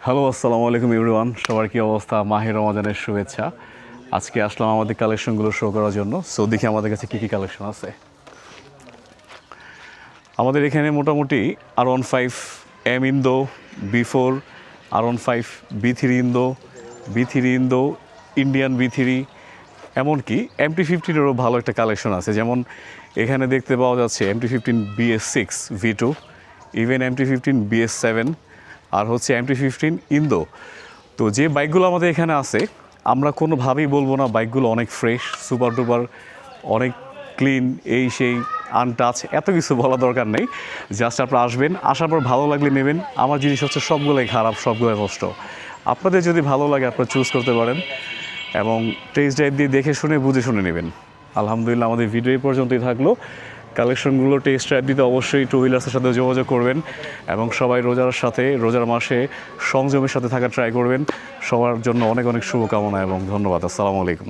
Hello, আসসালামু আলাইকুম everyone. সবার কি অবস্থা? মাহে রমাজানের শুভেচ্ছা। আজকে আসলাম আমাদের কালেকশনগুলো শো করার জন্য। সো দেখি আমাদের কাছে কী কী কালেকশন আছে। আমাদের এখানে মোটামুটি R15 M Indo, B4, R15 B3 Indo, B3 Indo, Indian B3, এমনকি MT-15-এরও ভালো একটা কালেকশন আছে। যেমন এখানে দেখতে পাওয়া যাচ্ছে MT-15 BS6 V2, even MT-15 BS7, আর হচ্ছে MT-15 ইন্দো। তো যে বাইকগুলো আমাদের এখানে আছে, আমরা কোনোভাবেই বলবো না বাইকগুলো অনেক ফ্রেশ, সুপার ডুপার, অনেক ক্লিন, এই সেই আনটাচ, এত কিছু বলা দরকার নেই। জাস্ট আপনারা আসবেন, আসার পর ভালো লাগলে নেবেন। আমার জিনিস হচ্ছে সবগুলোই খারাপ, সবগুলোই নষ্ট। আপনাদের যদি ভালো লাগে আপনারা চুজ করতে পারেন এবং টেস্ট ড্রাইভ দিয়ে দেখে শুনে বুঝে শুনে নেবেন। আলহামদুলিল্লাহ, আমাদের ভিডিও এই পর্যন্তই থাকলো। কালেকশনগুলো টেস্ট ড্রাইভ দিতে অবশ্যই টু হুইলার্সের সাথে যোগাযোগ করবেন এবং সবাই রোজার মাসে সংযমের সাথে থাকা ট্রাই করবেন। সবার জন্য অনেক অনেক শুভকামনা এবং ধন্যবাদ। আসসালামু আলাইকুম।